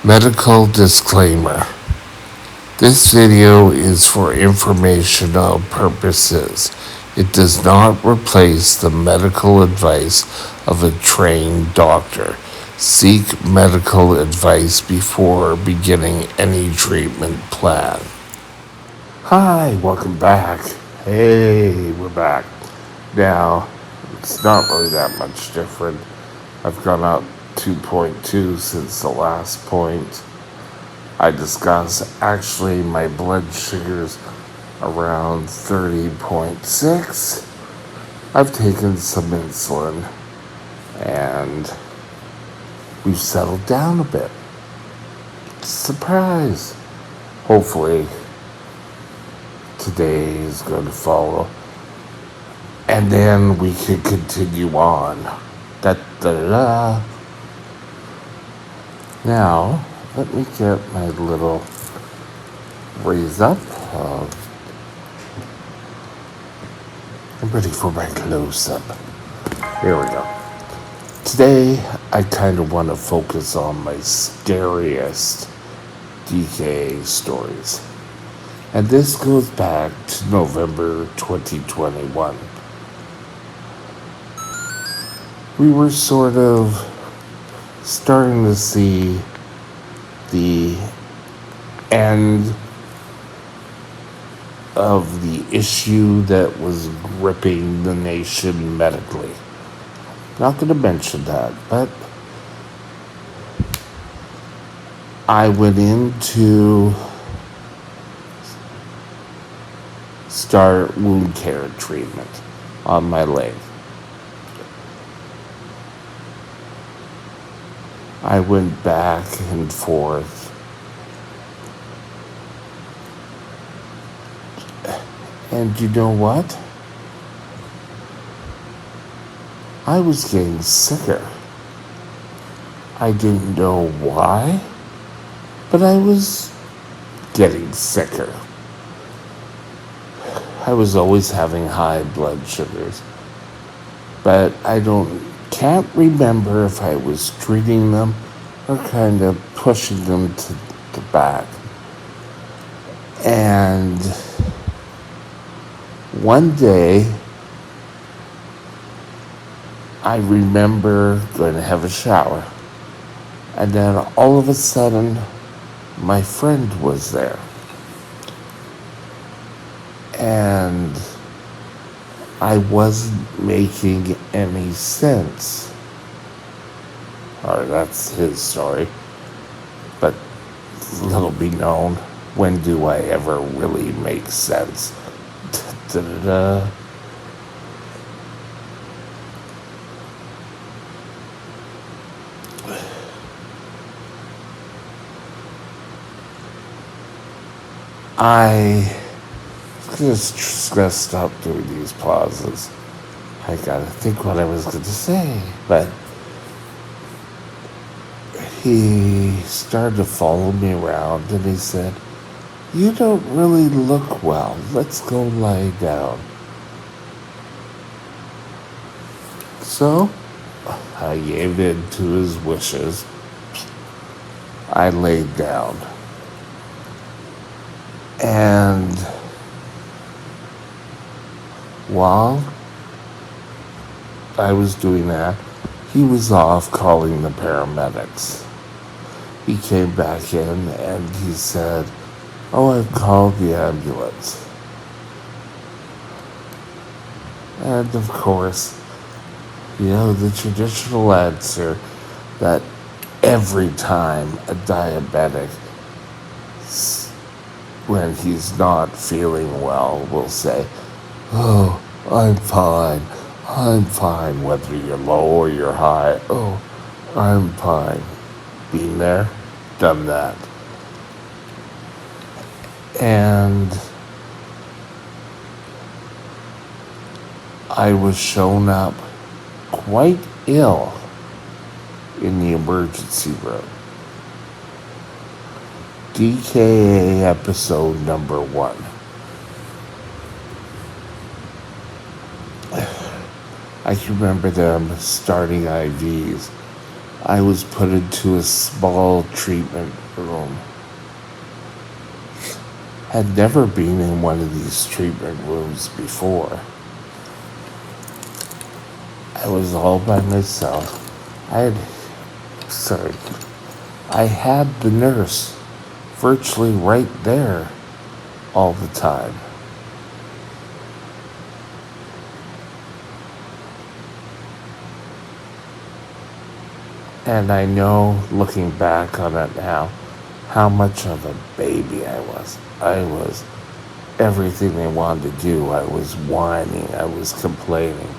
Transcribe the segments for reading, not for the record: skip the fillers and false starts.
Medical disclaimer. This video is for informational purposes. It does not replace the medical advice of a trained doctor. Seek medical advice before beginning any treatment plan. Hi, welcome back. Hey, we're back. Now, it's not really that much different. I've gone up 2.2 since the last point I discussed. Actually, my blood sugar's around 30.6. I've taken some insulin and we've settled down a bit. Surprise! Hopefully, today is going to follow. And then we can continue on. Da da da. Now, let me get my little raise up. I'm ready for my close up. Here we go. Today, I kind of want to focus on my scariest DKA stories. And this goes back to November 2021. We were sort of starting to see the end of the issue that was gripping the nation medically. Not going to mention that, but I went in to start wound care treatment on my leg. I went back and forth. And you know what? I was getting sicker. I didn't know why, but I was getting sicker. I was always having high blood sugars, but can't remember if I was treating them or kind of pushing them to the back. And one day, I remember going to have a shower, and then all of a sudden, my friend was there. And I wasn't making any sense. Or that's his story. But little be known, when do I ever really make sense? Da-da-da. I just gotta stop doing these pauses. I gotta think what I was gonna say. But he started to follow me around and he said, "You don't really look well. Let's go lie down." So I gave in to his wishes. I laid down. And while I was doing that, he was off calling the paramedics. He came back in and he said, "Oh, I've called the ambulance." And of course, the traditional answer that every time a diabetic, when he's not feeling well, will say, "Oh, I'm fine. I'm fine, whether you're low or you're high. Oh, I'm fine." Been there, done that. And I was shown up quite ill in the emergency room. DKA episode number 1. I can remember them starting IVs I was put into a small treatment room. Had never been in one of these treatment rooms before. I was all by myself. I had, sorry, I had the nurse virtually right there all the time. And I know, looking back on it now, how much of a baby I was. I was everything they wanted to do. I was whining. I was complaining.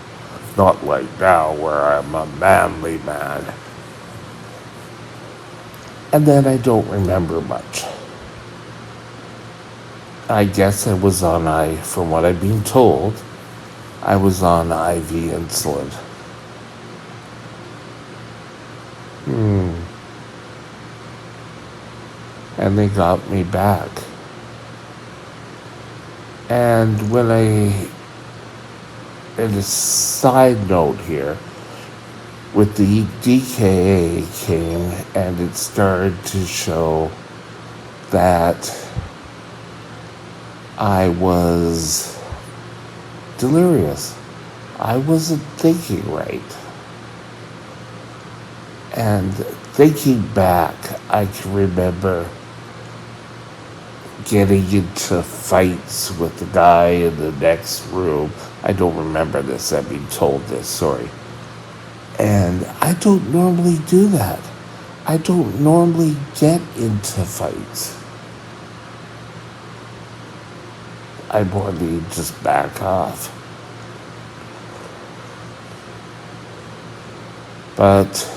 Not like now, where I'm a manly man. And then I don't remember much. I guess I was on from what I've been told, I was on IV insulin. And they got me back. And and a side note here, with the DKA came and it started to show that I was delirious. I wasn't thinking right. And thinking back, I can remember getting into fights with the guy in the next room. I don't remember this, I've been told this, sorry. And I don't normally do that. I don't normally get into fights. I normally just back off. But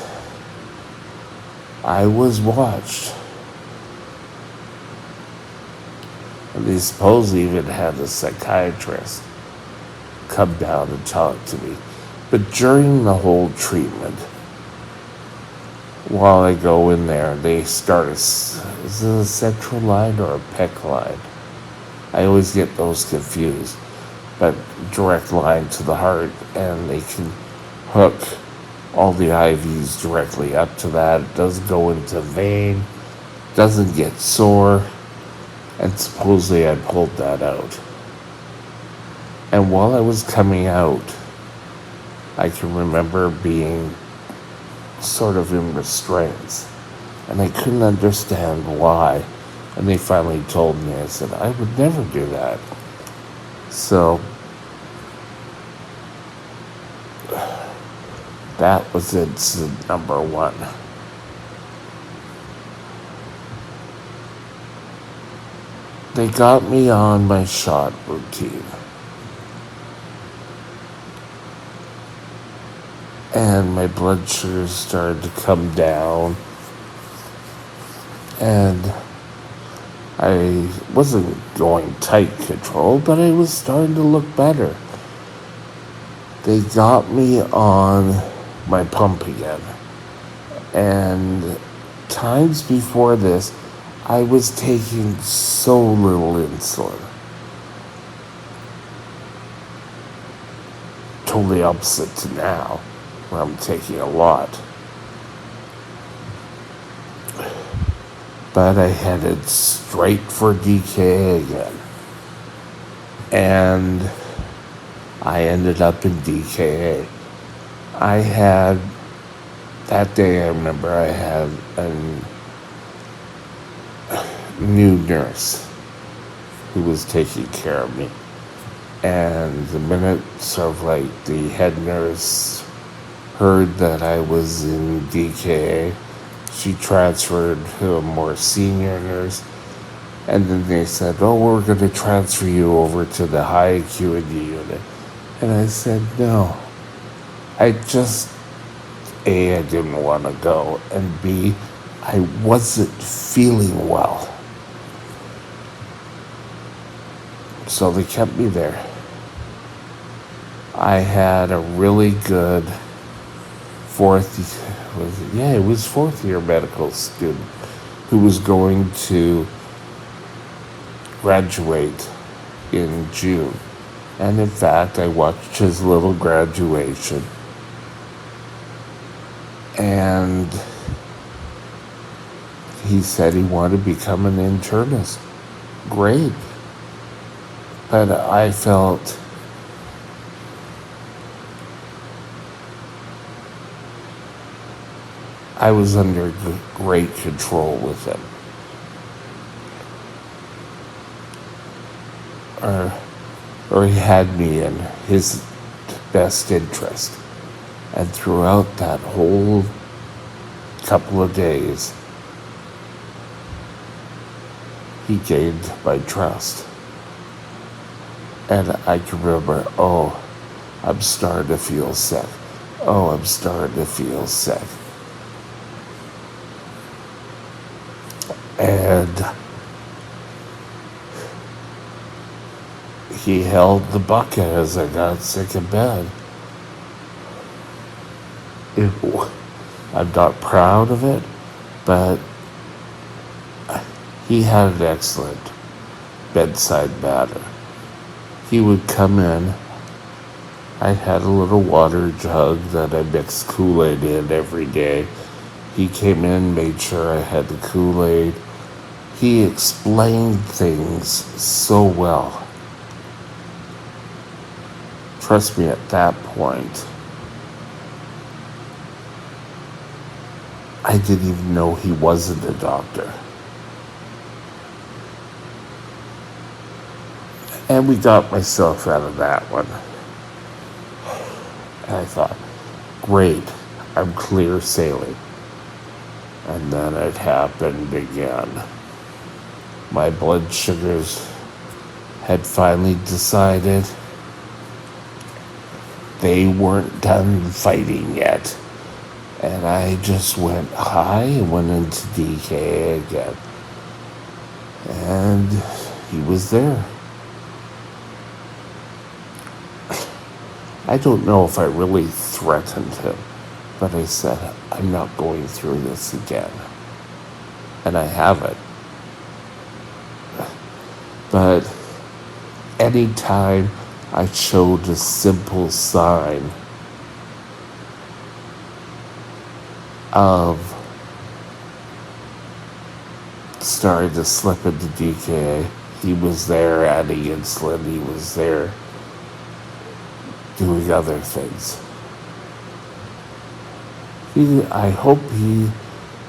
I was watched. And they supposedly even had a psychiatrist come down and talk to me. But during the whole treatment, while I go in there, they start is it a central line or a PEC line? I always get those confused. But direct line to the heart, and they can hook all the IVs directly up to that. It doesn't go into vein, doesn't get sore, and supposedly I pulled that out. And while I was coming out, I can remember being sort of in restraints, and I couldn't understand why. And they finally told me, I said, I would never do that. So that was incident number one. They got me on my shot routine. And my blood sugar started to come down. And I wasn't going tight control, but I was starting to look better. They got me on my pump again. And times before this, I was taking so little insulin. Totally opposite to now, where I'm taking a lot. But I headed straight for DKA again. And I ended up in DKA. That day I remember I had a new nurse who was taking care of me. And the minute sort of like the head nurse heard that I was in DKA, she transferred to a more senior nurse. And then they said, oh, we're going to transfer you over to the high acuity unit. And I said, no. I didn't want to go. And B, I wasn't feeling well. So they kept me there. I had a really good fourth year medical student who was going to graduate in June. And in fact, I watched his little graduation. And he said he wanted to become an internist. Great. But I felt I was under great control with him. Or he had me in his best interest. And throughout that whole couple of days, he gained my trust. And I can remember, oh, I'm starting to feel sick. Oh, I'm starting to feel sick. And he held the bucket as I got sick in bed. I'm not proud of it, but he had an excellent bedside manner. He would come in. I had a little water jug that I mixed Kool-Aid in every day. He came in, made sure I had the Kool-Aid. He explained things so well. Trust me, at that point, I didn't even know he wasn't a doctor. And we got myself out of that one. And I thought, great, I'm clear sailing. And then it happened again. My blood sugars had finally decided they weren't done fighting yet. And I just went high and went into DKA again. And he was there. I don't know if I really threatened him, but I said, I'm not going through this again. And I haven't. But anytime I showed a simple sign of starting to slip into DKA, he was there adding insulin, he was there doing other things. I hope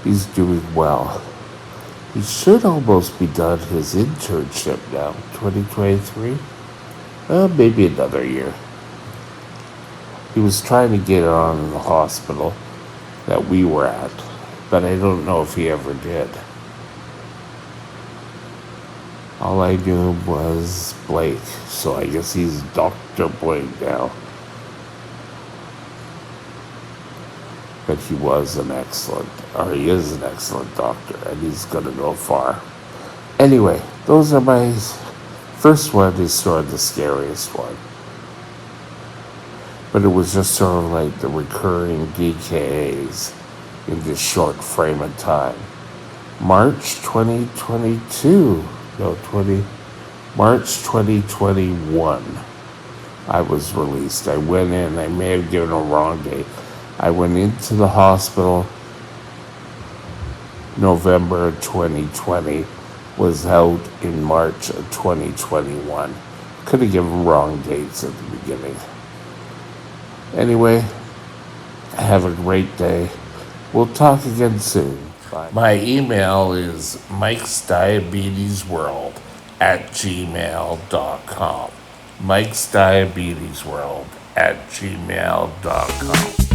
he's doing well. He should almost be done his internship now, 2023. Maybe another year. He was trying to get it on in the hospital that we were at, but I don't know if he ever did. All I knew was Blake, so I guess he's Dr. Blake now. But he is an excellent doctor, and he's gonna go far. Anyway, those are my first one is sort of the scariest one. But it was just sort of like the recurring DKAs in this short frame of time. March 2021, I was released. I went in, I may have given a wrong date. I went into the hospital November 2020, was out in March of 2021. Could have given wrong dates at the beginning. Anyway, have a great day. We'll talk again soon. Bye. My email is mikesdiabetesworld@gmail.com. mikesdiabetesworld@gmail.com.